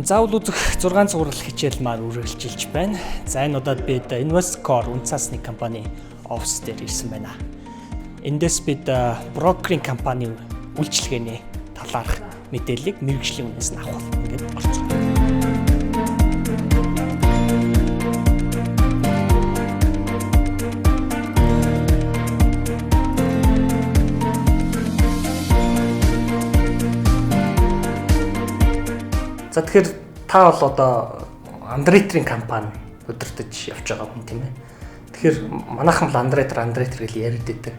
Заавал үзэх 6 цуврал хичээл маань үргэлжилж байна. За энэ удаад бид InvestCore үнцасны компани офис дээр ирсэн байна. Эндээс бид брокеринг компани үйлчилгээний талаарх мэдээллийг мэргэжлийн үнээс нь авах гэж орцсон. За тэгэхээр та бол одоо андреаторын компани удирдах явж байгаа хүн тийм ээ. Тэгэхээр манайхан бол андреатор гэж яриад байдаг.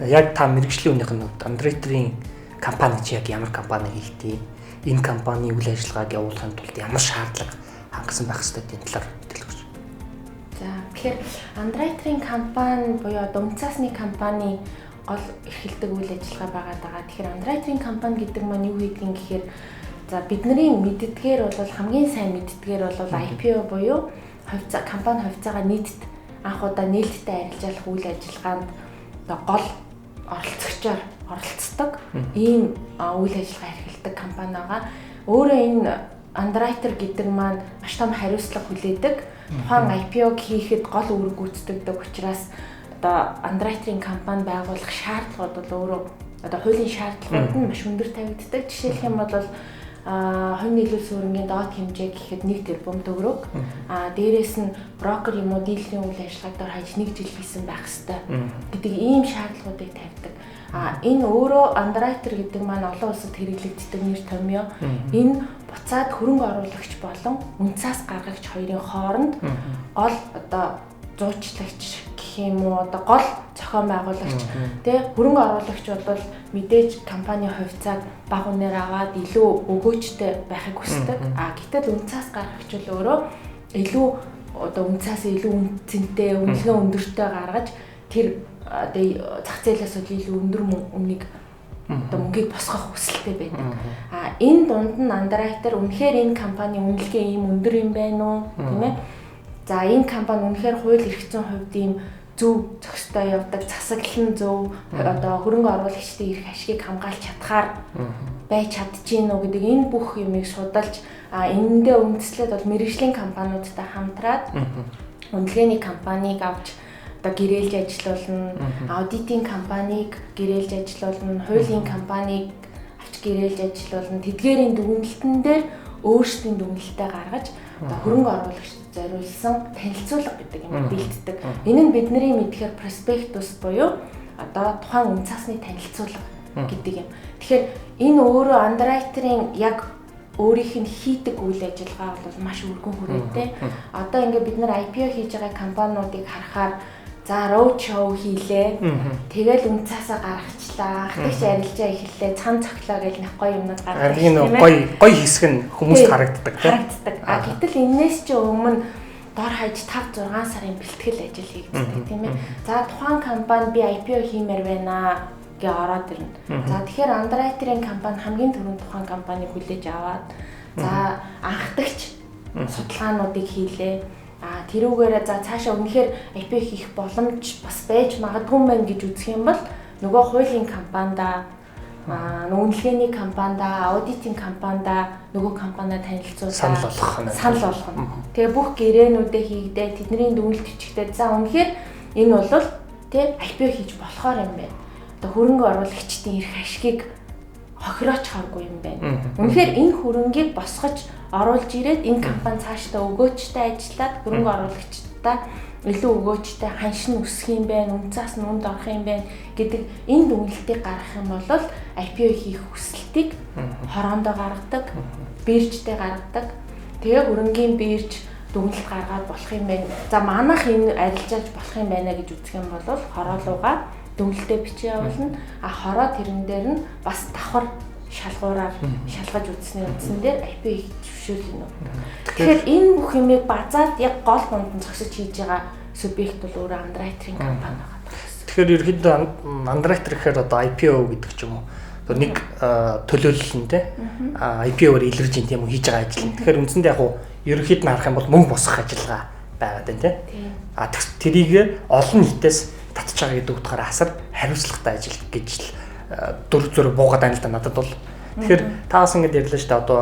Яг та мэргэжлийн үнийх нь андреаторын компани чи яг ямар компани хийдэг? Энэ компани үйл ажиллагааг явуулахын тулд ямар шаардлага хангасан байх ёстой гэдэг талаар мэдээлэл өгч. За тэгэхээр андреаторын компани буюу одоо үнцасны компани гол эрхэлдэг үйл ажиллагаа байгаа. Тэгэхээр андреаторын компани гэдэг маань юу хийдгийг гэхээр за бидний мэддгээр бол хамгийн сайн мэддгээр бол IPO буюу компани хувьцаагаа нийтэд анх удаа нээлттэй арилжаалах үйл ажиллагаанд одоо гол оролцогчоор оролцдог ийм үйл ажиллагаа эрхэлдэг компани байгаа. Өөрөө энэ андреатор гэдэг маань маш том хариуцлага хүлээдэг. Тухайн IPO хийхэд гол үүрэг гүйцэтгэдэг учраас одоо андреаторын компани байгуулах шаардлагууд бол өөрөө одоо хуулийн шаардлагууд нь маш өндөр тавигддаг. Жишээлх юм бол хувийн нийлүүлсэн хөрөнгийн доод хэмжээ гэхэд 1 тэрбум төгрөг. Дээрээс нь брокер юм уу дийлэнх үйл ажиллагааг дор хаяж 1 жил хийсэн байх ёстой гэдэг ийм шаардлагуудыг тавьдаг. Энэ өөрөө андреатор гэдэг маань олон улсад хэрэглэгддэг нэр томьёо. Энэ буцаад хөрөнгө оруулагч болон үнцас гаргагч хоёрын хооронд гол одоо зуучлагч гэх юм уу одоо гол зохион байгуулагч тэ хөрөнгө оруулагч бол мэдээж компани хувьцааг бага үнээр аваад илүү өгөөжтэй байхыг хүсдэг. Гэтэл үнцас гаргагч бол өөрөө илүү одоо үнцас илүү үнцэнтэй, үнэлгээ өндөртэй гаргаж тэр одоо зах зээлээс илүү өндөр үнэийг одоо мөнгийг босгох хүсэлтэй байдаг. Энэ дунд нь андреатор үнэхээр энэ компани үнэлгээ ийм өндөр юм байна уу тийм ээ? За энэ компани үнэхээр хууль эрх зүйн хувьд ийм зөв зохистой явдаг, засаглал нь зөв одоо хөрөнгө оруулагчдын эрх ашигыг хамгаалж чадхаар байж чадчихэв нөө гэдэг энэ бүх юмыг судалж энэндээ үндэслээд бол мэргэжлийн компаниудтай хамтраад үнэлгээний компанийг авч одоо гэрээлж ажиллуулна, аудитын компанийг гэрээлж ажиллуулна, хуулийн компанийг авч гэрээлж ажиллуулна, тэдгээрийн дүгнэлтэн дээр өөрсдийн дүгнэлтээ гаргаж одоо хөрөнгө оруулагчид зориулсан танилцуулга гэдэг юм бэлддэг. Энэ нь бидний мэдхээр проспектус буюу одоо тухайн үнцасны танилцуулга гэдэг юм. Тэгэхээр энэ өөрөө андреаторын яг өөрийнх нь хийдэг үйл ажиллагаа бол маш өргөн хүрээтэй. Одоо ингээд бид нар IPO хийж байгаа компаниудыг харахаар за road show хийлээ. Тэгэл үнцасаа гаргачлаа. Ахлагч арилжаа эхэллээ. Цан цоглоо гэж нэг гоё юмнууд гаргаж тийм ээ. Гоё хэсэг нь хүмүүст харагддаг тийм. Гэтэл энэс ч өмнө дор хаяж 5-6 сарын бэлтгэл ажил хийгддэг тийм ээ. За тухайн компани би IPO хиймээр байна гэж ороод ирнэ. За тэгэхээр андреаторын компани хамгийн түрүүнд тухайн компаниг хүлээж аваад за анхдагч судалгаануудыг хийлээ. Тэрүүгээрээ за цаашаа үнэхээр IPO хийх боломж бас байж магадгүй мэн гэж үзэх юм бол нөгөө хуулийн компанида үнэлгээний компанида, аудитын компанида нөгөө компаниа танилцуулсан санал болгох нь. Тэгээ бүх гэрээнүүдээ хийгдээ тэдний дүгнэлт бичигдээ за үнэхээр энэ бол тэ IPO хийж болохоор юм байна. Одоо хөрөнгө оруулагчдын эрх ашигыг хохирооч харгүй юм байна. Үнэхээр энэ хөрөнгийг босгож оруулж ирээд энэ компани цаашдаа өгөөчтэй ажиллаад хөрөнгө оруулагчдаа илүү өгөөчтэй ханшин өсөх юм байна, үнцас нь үнд орох юм байна гэдэг энэ дүгнэлтийг гаргах юм бол IPO хийх хүсэлтийг хороондоо гаргадаг, биржтэй гаргадаг. Тэгээ хөрөнгийн бирж дүгнэлт гаргаад болох юм байна. За манайх энэ арилжаалж болох юм байна гэж үзэх юм бол хороолууга дүгнэлтээ бичиж явуулна. Хороо тэрэн дээр нь бас давхар шалгуураар шалгаж үзсний үндсэн дээр IPO хийх зөвшөөрлөнө. Тэгэхээр энэ бүх юмыг базаад яг гол дунд нь зогсож хийж байгаа субъект бол өөрөө андреаторын компани байгаа. Тэгэхээр ерөнхийдөө андреатор гэхээр одоо IPO гэдэг ч юм уу. Одоо нэг төлөөлөл нь те IPO-оор илэрж ин тийм үү хийж байгаа ажил. Тэгэхээр үндсэндээ яг уу ерөнхийд нь харах юм бол мөнгө босгох ажиллагаа байгаад байна те. Тэрийг олон нийтээс татж байгаа гэдэг утгаараа асар хариуцлагатай ажил гэж л дүр зураг буугаад байна л да надад бол. Тэгэхээр таас ингэж ярьлаа шүү дээ одоо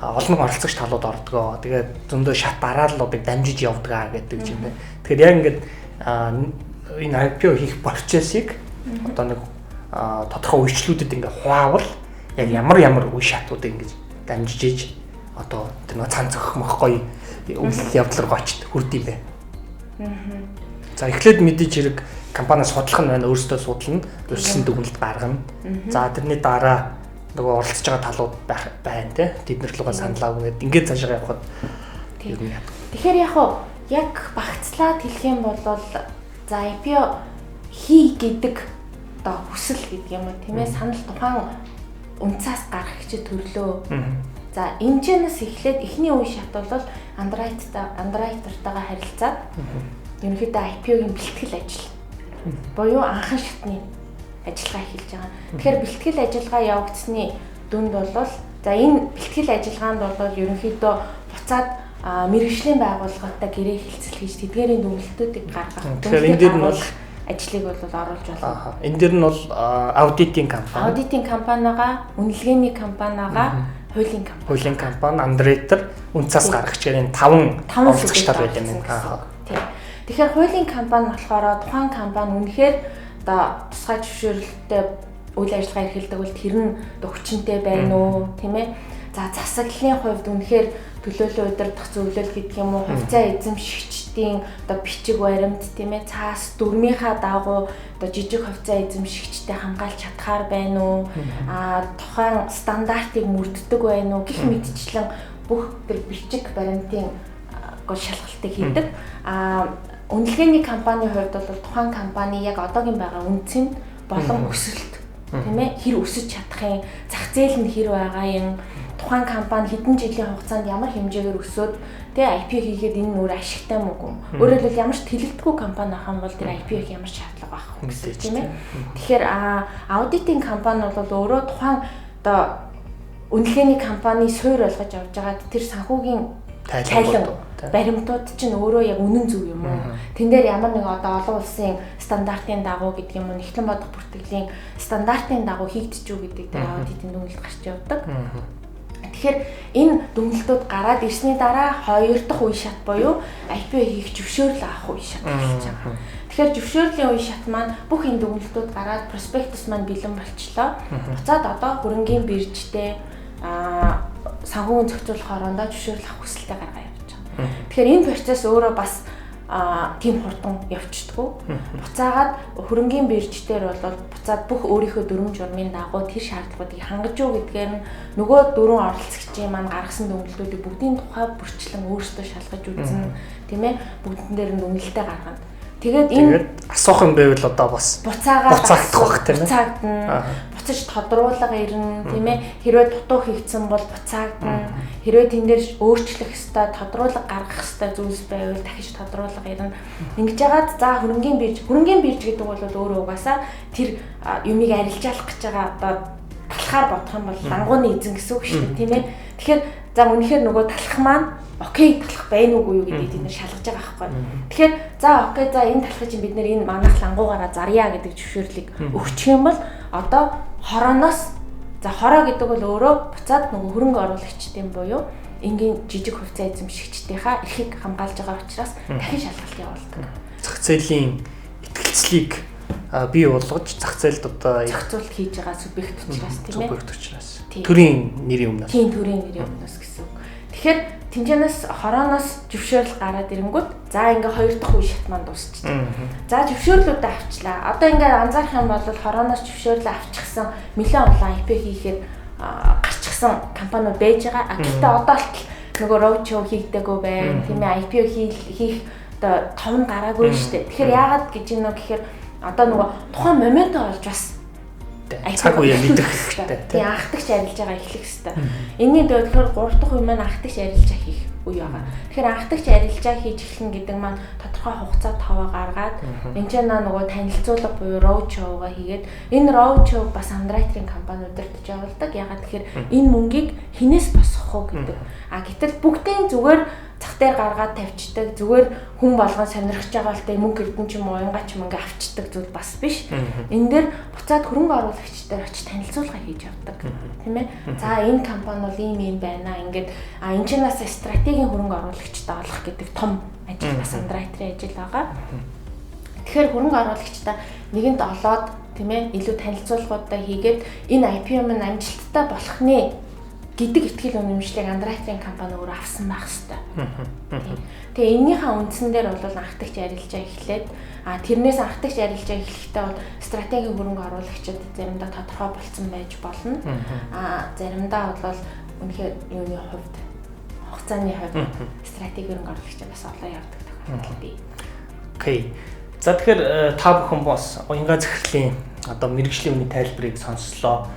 олон оролцогч талууд ордгоо. Тэгээд зөндөө шат дарааллуудыг дамжиж явдгаа гэдэг юм байна. Тэгэхээр яг ингээд энэ IPO хийх процессыг одоо нэг тодорхой үйлчлүүдэд ингээд хуваавал яг ямар үе шатуудыг ингээд дамжиж иж одоо тэр нэг цан цогх мөх гоё үйл явдал руу очиж хүрд юм бэ. За эхлээд мэдээж хэрэг компаниас судлах нь байна, өөрсдөө судална, өрсөлдөсөн дүгнэлт гаргана. За тэрний дараа нөгөө оролцож байгаа талууд байна те. Тэднэр лугаа саналаа гэдэг. Ингээд цаашаа явхад тийм. Тэгэхээр яг багцлаад хэлэх юм бол за IPO хий гэдэг одоо хүсэл гэдэг юм уу тийм ээ санал тухайн үнцаас гарах гэж төрлөө. За энэчнээс эхлээд эхний үе шат бол андеррайтертайгаа харилцаад ерөнхийдөө IPO-гийн бэлтгэл ажил буюу анхан шатны ажиллагаа эхэлж байгаа. Тэгэхээр бэлтгэл ажиллагаа явагдсны дүнд бол за энэ бэлтгэл ажиллагаанд бол ерөнхийдөө буцаад мэргэжлийн байгууллагатай гэрээ хэлцэл хийж тэдгээрийн дүгнэлтүүдийг гаргах. Тэгэхээр энэ дээр нь бол ажлыг бол оруулж болно. Энэ дээр нь бол аудитын компани. Аудитын компанигаа, үнэлгээний компанигаа, хуулийн компани, андрейтер, үнцас гаргагч гэх энэ 5 оролцогч тал байт юм байна. Тийм. Тэгэхээр хуулийн компани болохоор тухайн компани үнэхээр одоо тусгай зөвшөөрлөлтөй үйл ажиллагаа эрхэлдэг бол тэр нь хүчинтэй байна уу, тийм ээ? За засаглалын хувьд үнэхээр төлөөлөл удирдах зөвлөл гэдэг юм уу, хувьцаа эзэмшигчдийн одоо бичиг баримт, тийм ээ? Цаас дүрмийнхаа дагуу одоо жижиг хувьцаа эзэмшигчтэй хамгаалж чадхаар байна уу? Тухайн стандартыг мөрддөг байна уу гэх мэтчлэн бүх тэр бичиг баримтын шалгалтыг хийдэг. Үнэлгээний компанийн хувьд бол тухайн компани яг одоогийн байгаа үнцэн болон өсөлт тийм ээ хэр өсөж чадахын зах зээл нь хэр байгаа юм тухайн компани хэдэн жилийн хугацаанд ямар хэмжээгээр өсөөд тэгээ IPO хийгээд энэ нөр ашигтай мүү. Өөрөөр хэлбэл ямар ч тэлэлтгүй компани ахын бол тэр IPO хийх ямар шаардлага байх вэ гэсэн тийм ээ. Тэгэхээр аудитын компани бол өөрөө тухайн одоо үнэлгээний компани суурь болгож авч байгаа тэр санхүүгийн тайлан баримтууд чинь өөрөө яг үнэн зөв юм уу? Тэн дээр ямар нэг одоо олон улсын стандартын дагуу гэдэг юм уу, Нэгтлэн бодох бүртгэлийн стандартын дагуу хийгдэж үү гэдэг дээр аудитын дүгнэлт гарч явдаг. Тэгэхээр энэ дүгнэлтүүд гараад ирсний дараа хоёр дахь үе шат буюу IPO хийх зөвшөөрөл авах үе шат болж байгаа. Тэгэхээр зөвшөөрлийн үе шат маань бүх энэ дүгнэлтүүд гараад проспектус маань бэлэн болчлоо. Буцаад одоо хөрөнгийн биржтэй санхүүгийн зохицуулах орондоо зөвшөөрөл авах хүсэлтэд гаргая. Тэгэхээр энэ процесс өөрөө бас тийм хурдан явцдаггүй. Буцаагаад хөрөнгийн бирж дээр бол буцаад бүх өөрийнхөө дүрм журмын дагуу тэр шаардлагуудыг хангаж юу гэдгээр нь нөгөө дөрвөн оролцогчийн маань гаргасан дүгнэлтүүдийг бүгдийн тухай бүрчлэн өөрсдөө шалгаж үзнэ, тийм ээ? Бүгдэн дээр нь дүгнэлтээ гаргана. Тэгээд асуух юм байвал одоо бас буцаагдах бах тийм ээ. Буцаж тодруулга ирнэ, тийм ээ. Хэрвээ дутуу хийгдсэн бол буцаагдана. Хэрвээ тэн дээр өөрчлөх ёстой, тодруулга гаргах ёстой зүйлс байвал дахиж тодруулга ирнэ. Ингэж яагаад за хөрөнгийн бирж гэдэг бол өөрөө угаасаа тэр юмыг арилжаалах гэж байгаа одоо талхаар бодох юм бол лангууны эзэн гэсэн үг шүү дээ, тийм ээ. Тэгэхээр за үнэхээр нөгөө талх маань окей талах байна уугүй юу гэдгийг бид нэр шалгаж байгаа байхгүй. Тэгэхээр за окей за энэ талхыг чинь бид нэр энэ манайх лангуугаараа зарья гэдэг зөвшөөрлийг өгчих юм бол одоо хорооноос за хороо гэдэг бол өөрөө буцаад нөгөө хөрөнгө оруулагчдын буюу энгийн жижиг хувьцаа эзэмшигчдийнхаа эрхийг хамгаалж байгаа учраас дахин шалгалт явуулдаг. Зах зээлийн итгэлцлийг бий болгож зах зээлд одоо зохицуулт хийж байгаа субъект учраас тийм ээ. Субъект учраас. Төрийн нэрийн өмнөөс. Тийм төрийн нэрийн өмнөөс гэсэн үг. Тэгэхээр тэнцэнээс хорооноос зөвшөөрөл гараад ирэнгүүт за ингээ хоёр дахь үе шат маань дуусчихсан. За зөвшөөрлүүдээ авчлаа. Одоо ингээ анзаарах юм бол хорооноос зөвшөөрлөө авчихсан нэлээд олон IP хийхээр гарчихсан компаниуд байж байгаа. Гэхдээ одоо л нөгөө роучо хийгдэггүй байна. Тийм ээ IPO хийх одоо том нь гараагүй шүү дээ. Тэгэхээр яагаад гэж юм бэ гэхээр одоо нөгөө тухайн момент олж бас цаг үеэ мэдэх хэрэгтэй. Тийм анхдагч арилж байгаа эхлэх хэрэгтэй. Энэний дэвтгээр 3 дахь үе маань анхдагч арилжаа хийх үе байгаа. Тэгэхээр анхдагч арилжаа хийж эхлэн гэдэг маань тодорхой хугацаа таваа гаргаад энэ нөгөө танилцуулга буюу роучоуга хийгээд энэ роучоуг бас андеррайтерийн компани удирдах явуулдаг. Ягаад тэгэхээр энэ мөнгийг хинээс босгох уу гэдэг. Гэтэл бүгдийн зүгээр зах дээр гаргаад тавьчихдаг. Зүгээр хүн болгон сонирхож байгаа л тэ мөнгө эрдэн ч юм уу уянгач мөнгө авчдаг зүйл бас биш. Энэ дээр буцаад хөрөнгө оруулагчдаар очиж танилцуулга хийж явдаг. Тийм ээ. За энэ компани бол ийм байна. Ингээд энэ ч нас стратегийн хөрөнгө оруулагчтай олох гэдэг том ажил бас Underwriter-ийн ажил байгаа. Тэгэхээр хөрөнгө оруулагчтай нэгэнд олоод тийм ээ илүү танилцуулгуудаа хийгээд энэ IPO маань амжилттай болох нэ гэдэг итгэл үнэмшлийг Underwriter-ийн компани өөрөө авсан байх хэвээр. Тэгээ энэнийхээ үндсэн дээр бол анхдагч арилжаа эхлээд тэрнээс анхдагч арилжаа эхлэхдээ бол стратегийн хөрөнгө оруулагчид заримдаа тодорхой болсон байж болно. Заримдаа бол үнэхээр юуны хувьд хугацааны хувьд стратеги хөрөнгө оруулагчид бас олон явдаг тохиолдол бий. Окей. За тэгэхээр та бүхэн бас уянгаа захирлын одоо мэрэгжлийн үний тайлбарыг сонслоо.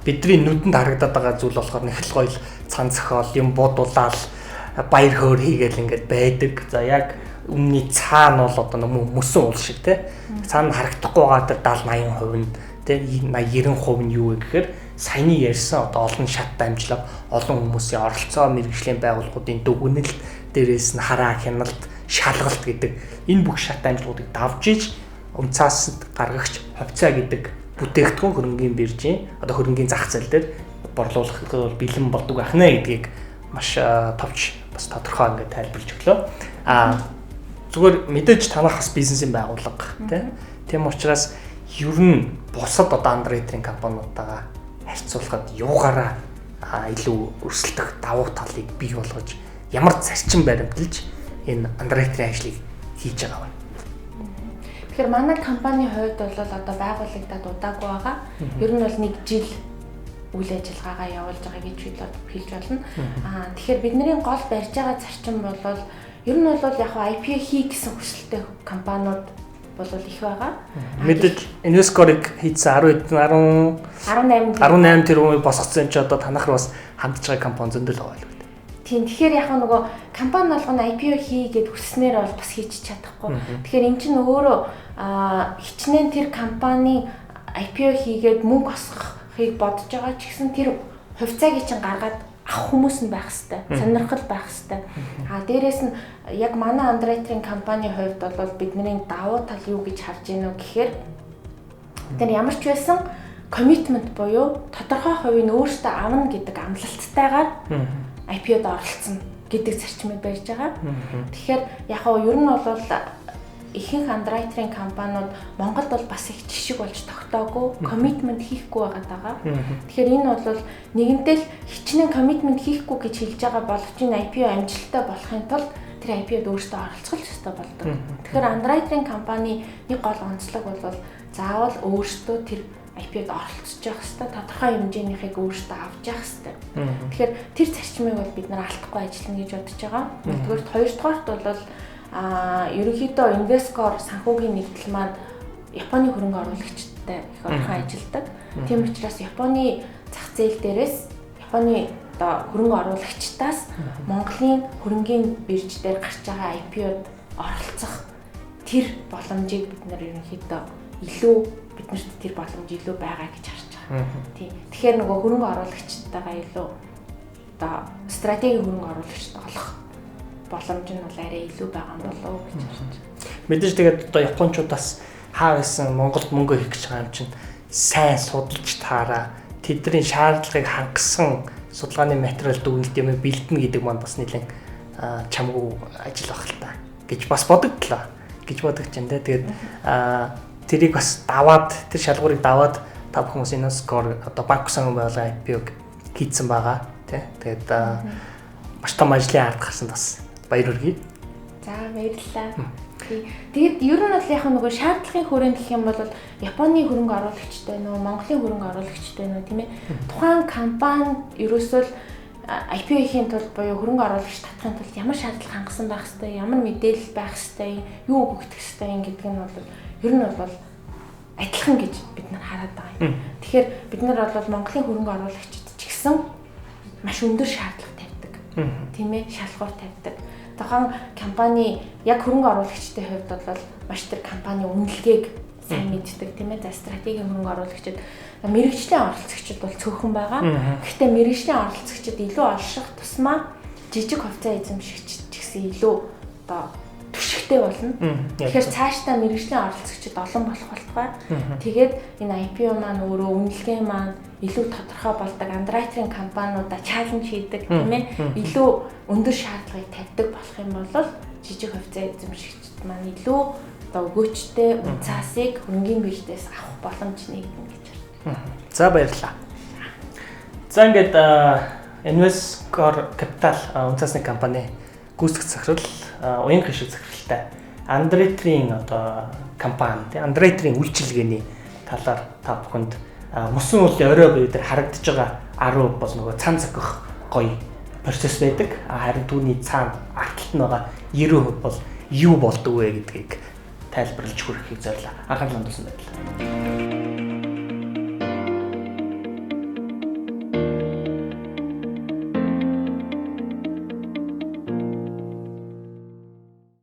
Бидний нүдэнд харагдаад байгаа зүйл болохоор нэг л гоё цан зохиол юм буудуулаад баяр хөөр хийгээл ингээд байдаг. За яг өмнөний цаана бол одоо мөсөн уул шиг те. Цаана харагдахгүй байгаа тэр 70-80% нь те 80-90% нь юу вэ гэхээр саяны ярьсан одоо олон шат дамжлага олон хүмүүсийн оролцоо мэрэгжлийн байгууллагуудын дүгнэлт дээрээс нь хараа хяналт шалгалт гэдэг энэ бүх шат дамжлагуудыг давж иж унцаасд гаргагч хувьцаа гэдэг бүтээгдэхүүн хөрөнгийн биржийн одоо хөрөнгийн зах зээл дээр борлуулахад бол бэлэн болдог байх нэ гэдгийг маш товч бас тодорхой ингээд тайлбарлаж өглөө. Зүгээр мэдээж танах бас бизнесийн байгууллага тийм учраас ер нь бусад одоо Underwriter-ийн компаниудаа харьцуулахад юугаараа илүү өрсөлдөх давуу талыг бий болгож ямар зарчим баримталж энэ Underwriter-ийн ажлыг хийж байгаа вэ? Тэгэхээр манай компанийн хувьд бол одоо байгуулагдаад удаагүй байгаа. Ер нь бол 1 жил үйл ажиллагаагаа явуулж байгаа гэж хэлж болно. Тэгэхээр бидний гол барьж байгаа зарчим бол ер нь бол яг IPO хий гэсэн хүсэлтэй компаниуд бол их байгаа. Мэдээж Invescore-ыг хийсэн 18 тэрбум босгоцсон ч одоо танах бас хандж байгаа компани зөндөл байгаа л үү. Тийм тэгэхээр яг нөгөө компани болгоно IPO хийгээд хүснээр бол бас хийж чадахгүй. Тэгэхээр эн чинь өөрөө хичнээн тэр компани IPO хийгээд мөнгө осгохыг бодож байгаа ч гэсэн тэр хувьцааг чинь гаргаад авах хүмүүс нь байх хэвээр, сонирхол байх хэвээр. Дээрээс нь яг манай Underwriter-ийн компанийн хувьд бол бидний давуу тал юу гэж харж байна вэ гэхээр тэр ямар ч байсан commitment буюу тодорхой хувийг өөртөө авна гэдэг амлалттайгаар IPO-д оролцсон гэдэг зарчмыг барьж байгаа. Тэгэхээр яг нь ер нь бол ихэнх Underwriter-ийн компаниуд Монголд бол бас их жишг болж тогтоогүй, commitment хийхгүй байгаа. Тэгэхээр энэ бол нэгэнтэл хичнээн commitment хийхгүй гэж хэлж байгаа боловч энэ IPO амжилттай болохын тулд тэр IPO-д өөртөө оролцох ёстой болдог. Тэгэхээр Underwriter-ийн компани нэг гол онцлог бол заавал өөртөө тэр IPO-д оролцож явах хэрэгтэй, тодорхой хэмжээнийхийг өөртөө авч явах хэрэгтэй. Тэгэхээр тэр зарчмыг бол бид нар алдахгүй ажиллана гэж бодож байгаа. Нэгдүгээр, хоёрдугаарт бол ерөнхийдөө Invescore санхүүгийн нэгдэл маань Японы хөрөнгө оруулагчтай их орхон ажилдаг. Тийм учраас Японы зах зээл дээрээс Японы одоо хөрөнгө оруулагчдаас Монголын хөрөнгийн бирж дээр гарч байгаа IPO-д оролцох тэр боломжийг бид нар ерөнхийдөө илүү биднэрт тэр боломж илүү байгаа гэж харж байгаа. Тийм. Тэгэхээр нөгөө хөрөнгө оруулагчтайгаа илүү одоо стратегийн хөрөнгө оруулагчтай олох боломж нь бол арай илүү байгаа юм болов уу гэж харж байна. Мэдээж тэгээд одоо японочдоос хаа байсан Монголд мөнгө хийх гэж байгаа юм чинь сайн судалж таараа тэдний шаардлагыг хангасан судалгааны материал дүгнэлт юм бэлдэнэ гэдэг маань бас нэлээд чамгүй ажил баг л та гэж бас бодогдлоо гэж бодож байна. Тэгээд тэрийг бас даваад тэр шалгуурыг даваад та бүхэн Invescore одоо банк санхүү байгууллагын IPO-г хийцэн байгаа тий. Тэгээд маш том ажлын ард гарсан бас баяр хүргэе. За баярлалаа. Тэгээд ер нь бол яг нөгөө шаардлагын хүрээнд гэх юм бол Японы хөрөнгө оруулагчтай нөө Монголын хөрөнгө оруулагчтай нөө тийм ээ. Тухайн компани ерөөсөө IPO-ийн тулд буюу хөрөнгө оруулагч татахын тулд ямар шаардлага хангасан байх хэвээр, ямар мэдээлэл байх хэвээр, юу өгөх хэвээр гэдэг нь бол ер нь бол адилхан гэж бид нар хараад байгаа юм. Тэгэхээр бид нар бол Монголын хөрөнгө оруулагчид ч гэсэн маш өндөр шаардлага тавьдаг. Тийм ээ, шалгуур тавьдаг. Тухайн компани яг хөрөнгө оруулагчдын хувьд бол маш тэр компани үнэлгээг сайн мэддэг тийм ээ. За стратегийн хөрөнгө оруулагчид мэрэгжлийн оролцогчид бол цөөхөн байгаа. Гэхдээ мэрэгжлийн оролцогчид илүү олших тусмаа жижиг хувьцаа эзэмшигчид ч гэсэн илүү одоо түвшигтэй болно. Тэгэхээр цаашдаа мэргэжлийн оролцогчид олон болох болтугай. Тэгээд энэ IPO маань өөрөө үнэлгээ маань илүү тодорхой болдог, андеррайтерийн компаниудаа чаленж хийдэг тийм ээ. Илүү өндөр шаардлагыг тавьдаг болох юм бол жижиг хувьцаа эзэмшигчид маань илүү одоо өгөөчтэй үнцаасыг хөрөнгөний бирждээс авах боломж нэгдэнэ гэж байна. За баярлалаа. За ингээд Invescore Capital үнцаасны компани гүйцэтгэх захирал уян гишиг захиралтай Underwriter-ийн одоо компани тийм Underwriter-ийн үйлчилгээний талаар та бүхэнд мөсөн уулын орой буюу дээр харагдаж байгаа 10 бол нөгөө цан цогох гоё процесс байдаг. Харин түүний цаана артталт нь байгаа 90% бол юу болдог вэ гэдгийг тайлбарлаж хүрэхийг зорилоо. Анхаарал хандуулсан байна.